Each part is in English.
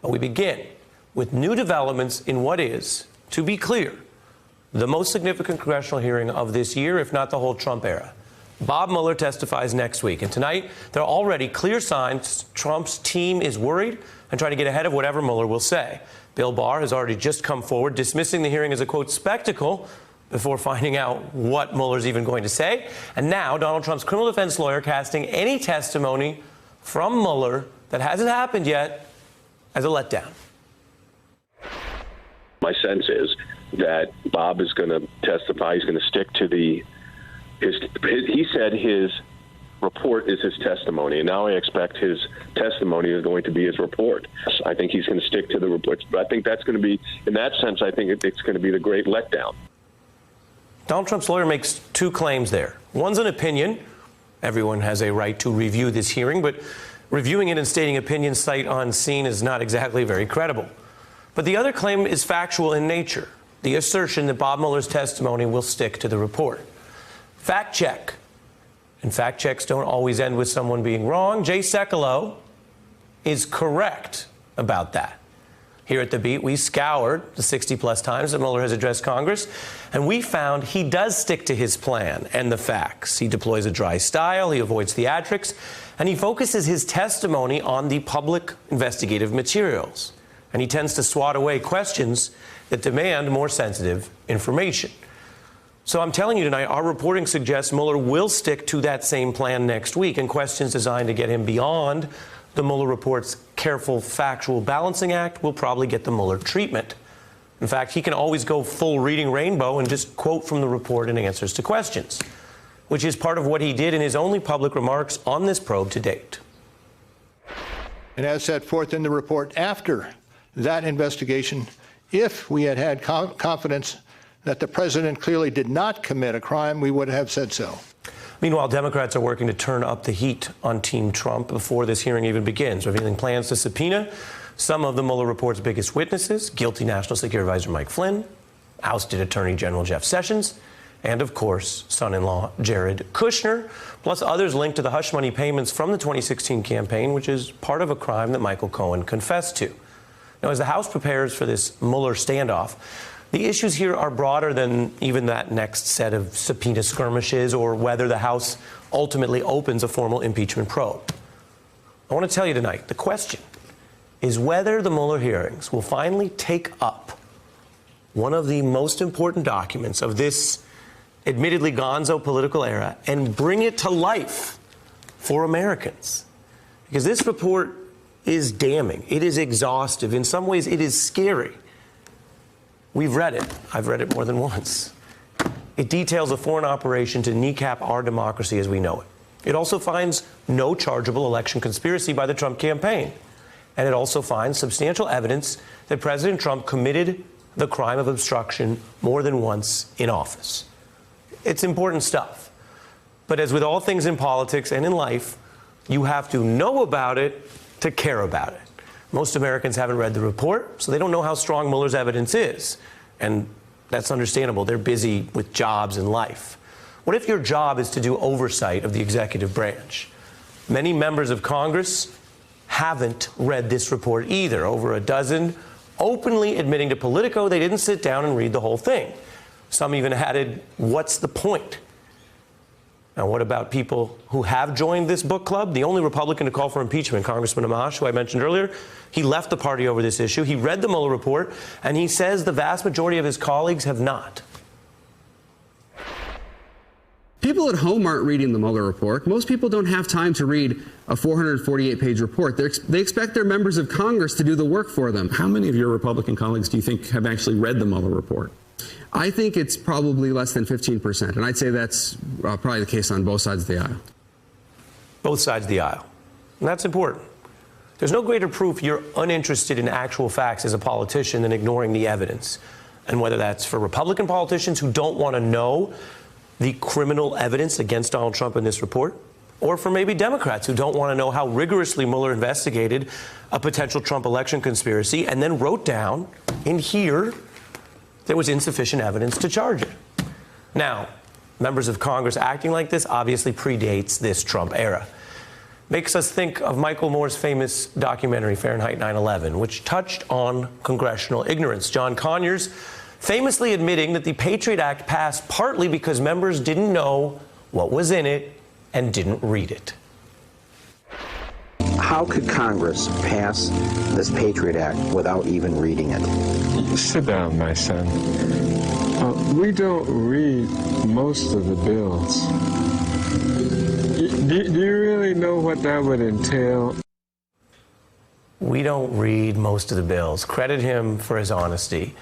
But we begin with new developments in what is, to be clear, the most significant congressional hearing of this year, if not the whole Trump era. Bob Mueller testifies next week, and tonight there are already clear signs Trump's team is worried and trying to get ahead of whatever Mueller will say. Bill Barr has already just come forward dismissing the hearing as a, quote, spectacle before finding out what Mueller's even going to say. And now Donald Trump's criminal defense lawyer casting any testimony from Mueller that hasn't happened yet as a letdown. My sense is that Bob is going to testify. He's going to stick to he said his report is his testimony, and now I expect his testimony is going to be his report. I think he's going to stick to the reports, but I think that's going to be, in that sense, I think it's going to be the great letdown. Donald Trump's lawyer makes two claims there. One's an opinion. Everyone has a right to review this hearing, but reviewing it and stating opinions sight unseen is not exactly very credible. But the other claim is factual in nature, the assertion that Bob Mueller's testimony will stick to the report. Fact check. And fact checks don't always end with someone being wrong. Jay Sekulow is correct about that. Here at The Beat, we scoured the 60-plus times that Mueller has addressed Congress, and we found he does stick to his plan and the facts. He deploys a dry style, he avoids theatrics, and he focuses his testimony on the public investigative materials. And he tends to swat away questions that demand more sensitive information. So I'm telling you tonight, our reporting suggests Mueller will stick to that same plan next week, and questions designed to get him beyond the Mueller report's careful factual balancing act will probably get the Mueller treatment. In fact, he can always go full reading rainbow and just quote from the report in answers to questions, which is part of what he did in his only public remarks on this probe to date. And as set forth in the report after that investigation, if we had had confidence that the president clearly did not commit a crime, we would have said so. Meanwhile, Democrats are working to turn up the heat on Team Trump before this hearing even begins, revealing plans to subpoena some of the Mueller report's biggest witnesses, guilty National Security Advisor Mike Flynn, ousted Attorney General Jeff Sessions, and, of course, son-in-law Jared Kushner, plus others linked to the hush money payments from the 2016 campaign, which is part of a crime that Michael Cohen confessed to. Now, as the House prepares for this Mueller standoff, the issues here are broader than even that next set of subpoena skirmishes or whether the House ultimately opens a formal impeachment probe. I want to tell you tonight, the question is whether the Mueller hearings will finally take up one of the most important documents of this admittedly gonzo political era and bring it to life for Americans. Because this report is damning. It is exhaustive. In some ways, it is scary. We've read it. I've read it more than once. It details a foreign operation to kneecap our democracy as we know it. It also finds no chargeable election conspiracy by the Trump campaign. And it also finds substantial evidence that President Trump committed the crime of obstruction more than once in office. It's important stuff. But as with all things in politics and in life, you have to know about it to care about it. Most Americans haven't read the report, so they don't know how strong Mueller's evidence is. And that's understandable. They're busy with jobs and life. What if your job is to do oversight of the executive branch? Many members of Congress haven't read this report either. Over a dozen openly admitting to Politico they didn't sit down and read the whole thing. Some even added, what's the point? Now, what about people who have joined this book club? The only Republican to call for impeachment, Congressman Amash, who I mentioned earlier, he left the party over this issue. He read the Mueller report, and he says the vast majority of his colleagues have not. People at home aren't reading the Mueller report. Most people don't have time to read a 448-page report. They expect their members of Congress to do the work for them. How many of your Republican colleagues do you think have actually read the Mueller report? I think it's probably less than 15%, and I'd say that's probably the case on both sides of the aisle. Both sides of the aisle. And that's important. There's no greater proof you're uninterested in actual facts as a politician than ignoring the evidence. And whether that's for Republican politicians who don't want to know the criminal evidence against Donald Trump in this report, or for maybe Democrats who don't want to know how rigorously Mueller investigated a potential Trump election conspiracy and then wrote down in here there was insufficient evidence to charge it. Now, members of Congress acting like this obviously predates this Trump era. makes us think of Michael Moore's famous documentary, Fahrenheit 9/11, which touched on congressional ignorance. John Conyers famously admitting that the Patriot Act passed partly because members didn't know what was in it and didn't read it. How could Congress pass this Patriot Act without even reading it? Sit down, my son. We don't read most of the bills. Do you really know what that would entail? We don't read most of the bills. Credit him for his honesty.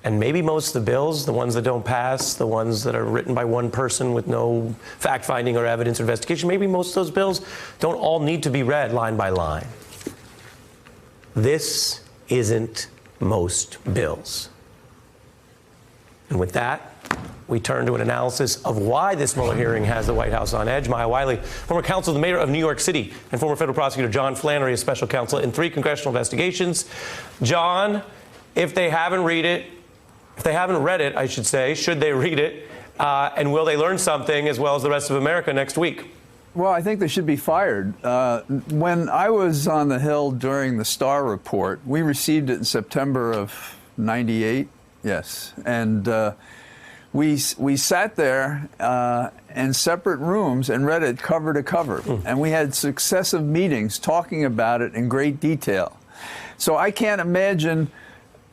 And maybe most of the bills, the ones that don't pass, the ones that are written by one person with no fact-finding or evidence or investigation, maybe most of those bills don't all need to be read line by line. This isn't most bills. And with that, we turn to an analysis of why this Mueller hearing has the White House on edge. Maya Wiley, former counsel to the mayor of New York City, and former federal prosecutor John Flannery, a special counsel in 3 congressional investigations. John, if they haven't read it, I should say, should they read it? And will they learn something as well as the rest of America next week? Well, I think they should be fired. When I was on the Hill during the Starr report, we received it in September of '98. Yes, and we sat there in separate rooms and read it cover to cover, and we had successive meetings talking about it in great detail. So I can't imagine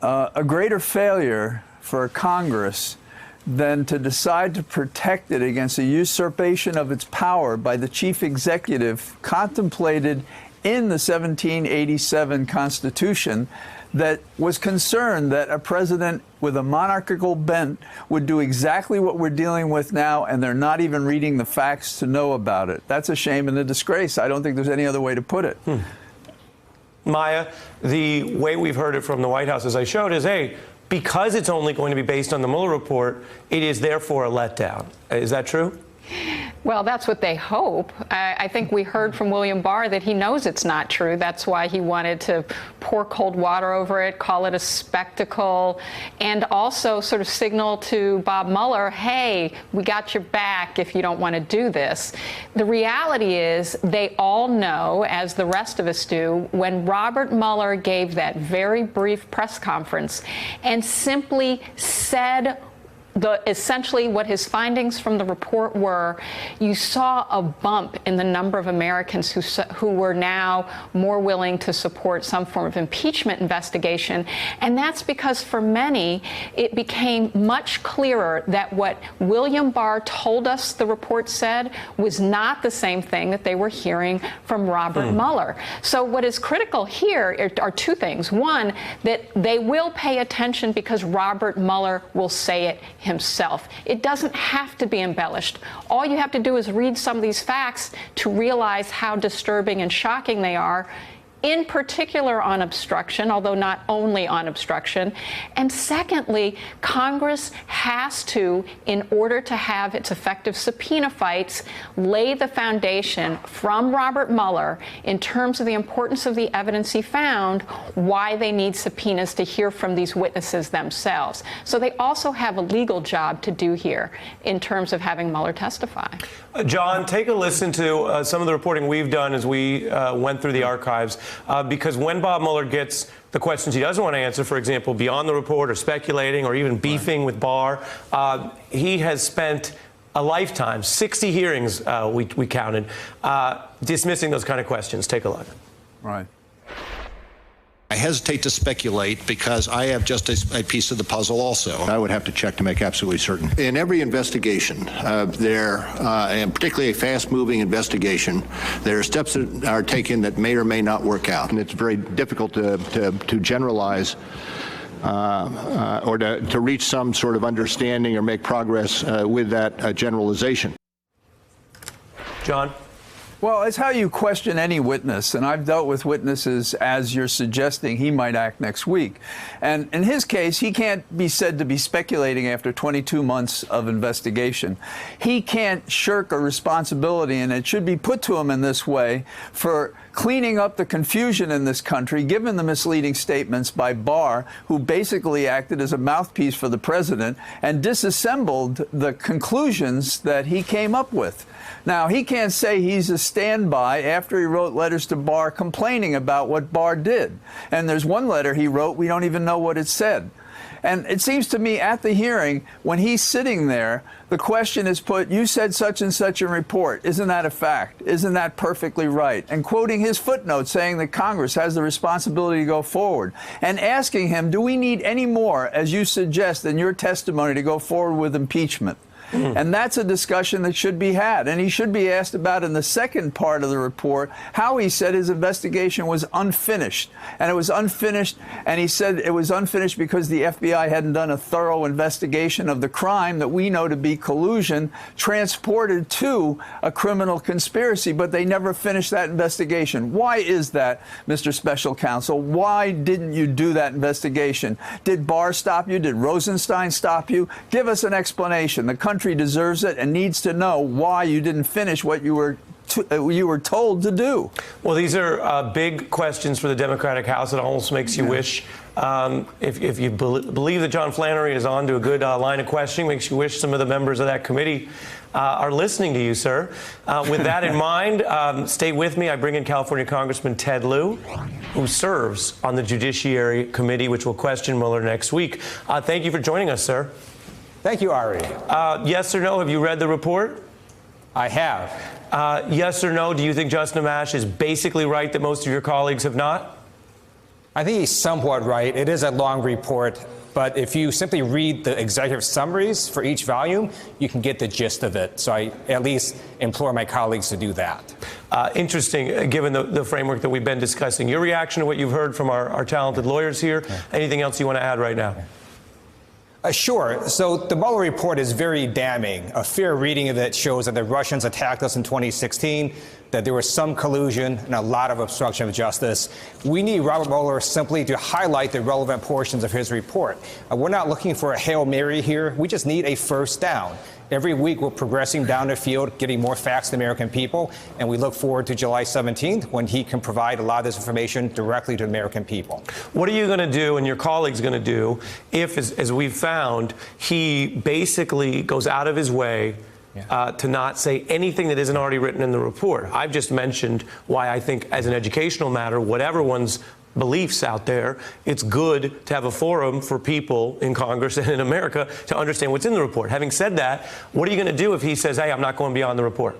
a greater failure for Congress than to decide to protect it against a usurpation of its power by the chief executive contemplated in the 1787 Constitution that was concerned that a president with a monarchical bent would do exactly what we're dealing with now, and they're not even reading the facts to know about it. That's a shame and a disgrace. I don't think there's any other way to put it. Maya, the way we've heard it from the White House, as I showed, is, hey, because it's only going to be based on the Mueller report, it is therefore a letdown. Is that true? Well, that's what they hope. I think we heard from William Barr that he knows it's not true. That's why he wanted to pour cold water over it, call it a spectacle, and also sort of signal to Bob Mueller, hey, we got your back if you don't want to do this. The reality is they all know, as the rest of us do, when Robert Mueller gave that very brief press conference and simply said essentially what his findings from the report were, you saw a bump in the number of Americans who were now more willing to support some form of impeachment investigation. And that's because for many, it became much clearer that what William Barr told us the report said was not the same thing that they were hearing from Robert Mueller. So what is critical here are 2 things. One, that they will pay attention because Robert Mueller will say it himself. It doesn't have to be embellished. All you have to do is read some of these facts to realize how disturbing and shocking they are, in particular on obstruction, although not only on obstruction. And secondly, Congress has to, in order to have its effective subpoena fights, lay the foundation from Robert Mueller in terms of the importance of the evidence he found, why they need subpoenas to hear from these witnesses themselves. So they also have a legal job to do here in terms of having Mueller testify. John, take a listen to some of the reporting we've done as we went through the archives. Because when Bob Mueller gets the questions he doesn't want to answer, for example, beyond the report or speculating or even beefing with Barr, he has spent a lifetime, 60 hearings we counted, dismissing those kind of questions. Take a look. Right. I hesitate to speculate because I have just a piece of the puzzle also. I would have to check to make absolutely certain. In every investigation, and particularly a fast-moving investigation, there are steps that are taken that may or may not work out. And it's very difficult to generalize or to reach some sort of understanding or make progress with that generalization. John? Well, it's how you question any witness, and I've dealt with witnesses as you're suggesting he might act next week. And in his case, he can't be said to be speculating after 22 months of investigation. He can't shirk a responsibility, and it should be put to him in this way, for cleaning up the confusion in this country, given the misleading statements by Barr, who basically acted as a mouthpiece for the president and disassembled the conclusions that he came up with. Now, he can't say he's a standby after he wrote letters to Barr complaining about what Barr did. And there's one letter he wrote, we don't even know what it said. And it seems to me at the hearing, when he's sitting there, the question is put, you said such and such a report. Isn't that a fact? Isn't that perfectly right? And quoting his footnote saying that Congress has the responsibility to go forward and asking him, do we need any more, as you suggest in your testimony, to go forward with impeachment? And that's a discussion that should be had. And he should be asked about in the second part of the report how he said his investigation was unfinished. And it was unfinished, and he said it was unfinished because the FBI hadn't done a thorough investigation of the crime that we know to be collusion transported to a criminal conspiracy, but they never finished that investigation. Why is that, Mr. Special Counsel? Why didn't you do that investigation? Did Barr stop you? Did Rosenstein stop you? Give us an explanation. The country deserves it and needs to know why you didn't finish what you were told to do. Well, these are big questions for the Democratic House. It almost makes you wish, if you believe that John Flannery is on to a good line of questioning, makes you wish some of the members of that committee are listening to you, sir. With that in mind, stay with me. I bring in California Congressman Ted Lieu, who serves on the Judiciary Committee, which will question Mueller next week. Thank you for joining us, sir. Thank you, Ari. Yes or no, have you read the report? I have. Yes or no, do you think Justin Amash is basically right that most of your colleagues have not? I think he's somewhat right. It is a long report, but if you simply read the executive summaries for each volume, you can get the gist of it. So I at least implore my colleagues to do that. Interesting, given the framework that we've been discussing. Your reaction to what you've heard from our talented lawyers here. Anything else you want to add right now? Sure. So the Mueller report is very damning. A fair reading of it shows that the Russians attacked us in 2016, that there was some collusion and a lot of obstruction of justice. We need Robert Mueller simply to highlight the relevant portions of his report. We're not looking for a Hail Mary here. We just need a first down. Every week, we're progressing down the field, getting more facts to the American people, and we look forward to July 17th when he can provide a lot of this information directly to the American people. What are you going to do and your colleagues going to do if, as we've found, he basically goes out of his way to not say anything that isn't already written in the report? I've just mentioned why I think, as an educational matter, whatever one's beliefs out there, it's good to have a forum for people in Congress and in America to understand what's in the report. Having said that, what are you going to do if he says, hey, I'm not going beyond the report?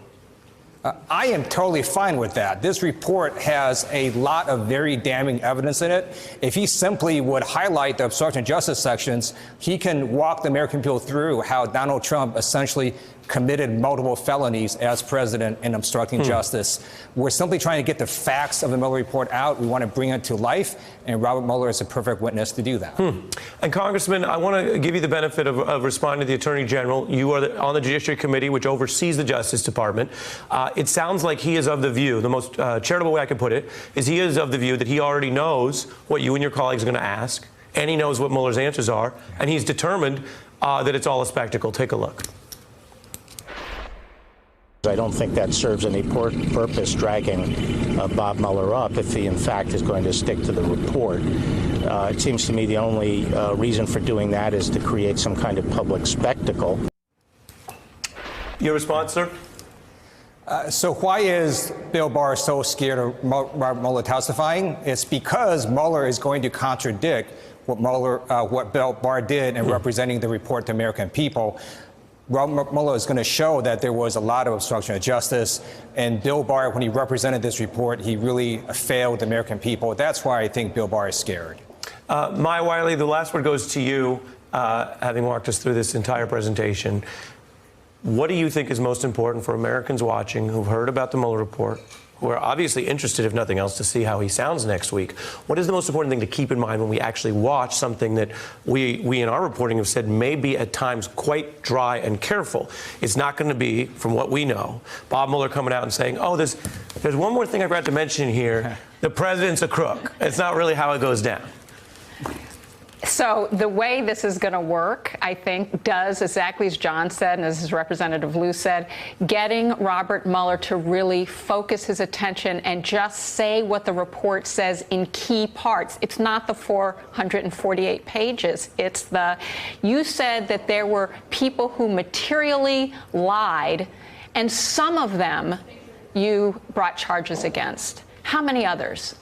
I am totally fine with that. This report has a lot of very damning evidence in it. If he simply would highlight the obstruction of justice sections, he can walk the American people through how Donald Trump essentially committed multiple felonies as president in obstructing justice. We're simply trying to get the facts of the Mueller report out. We want to bring it to life, and Robert Mueller is a perfect witness to do that. And Congressman, I want to give you the benefit of responding to the Attorney General. You are on the Judiciary Committee, which oversees the Justice Department. It sounds like he is of the view, the most charitable way I could put it, is he is of the view that he already knows what you and your colleagues are going to ask, and he knows what Mueller's answers are, and he's determined that it's all a spectacle. Take a look. I don't think that serves any purpose dragging Bob Mueller up if he, in fact, is going to stick to the report. It seems to me the only reason for doing that is to create some kind of public spectacle. Your response, sir? So why is Bill Barr so scared of Robert Mueller testifying? It's because Mueller is going to contradict what Bill Barr did in representing the report to the American people. Robert Mueller is going to show that there was a lot of obstruction of justice. And Bill Barr, when he represented this report, he really failed the American people. That's why I think Bill Barr is scared. Maya Wiley, the last word goes to you, having walked us through this entire presentation. What do you think is most important for Americans watching who've heard about the Mueller report, who are obviously interested, if nothing else, to see how he sounds next week? What is the most important thing to keep in mind when we actually watch something that we in our reporting have said may be at times quite dry and careful? It's not going to be, from what we know, Bob Mueller coming out and saying, oh, there's one more thing I forgot to mention here. The president's a crook. It's not really how it goes down. So the way this is going to work, I think, does exactly as John said and as Representative Lieu said, getting Robert Mueller to really focus his attention and just say what the report says in key parts. It's not the 448 pages. It's you said that there were people who materially lied, and some of them you brought charges against. How many others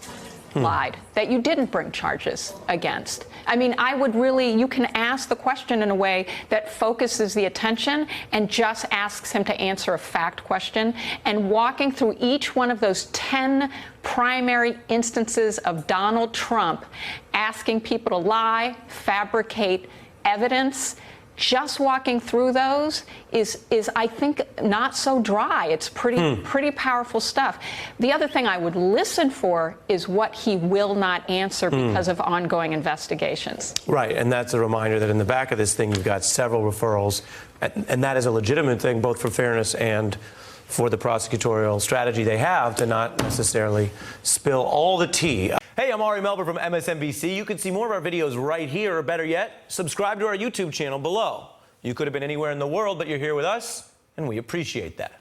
lied that you didn't bring charges against? I mean, you can ask the question in a way that focuses the attention and just asks him to answer a fact question. And walking through each one of those 10 primary instances of Donald Trump asking people to lie, fabricate evidence, just walking through those is I think, not so dry. It's pretty powerful stuff. The other thing I would listen for is what he will not answer because of ongoing investigations. Right, and that's a reminder that in the back of this thing, you've got several referrals, and that is a legitimate thing, both for fairness and for the prosecutorial strategy they have to not necessarily spill all the tea. Hey, I'm Ari Melber from MSNBC. You can see more of our videos right here, or better yet, subscribe to our YouTube channel below. You could have been anywhere in the world, but you're here with us, and we appreciate that.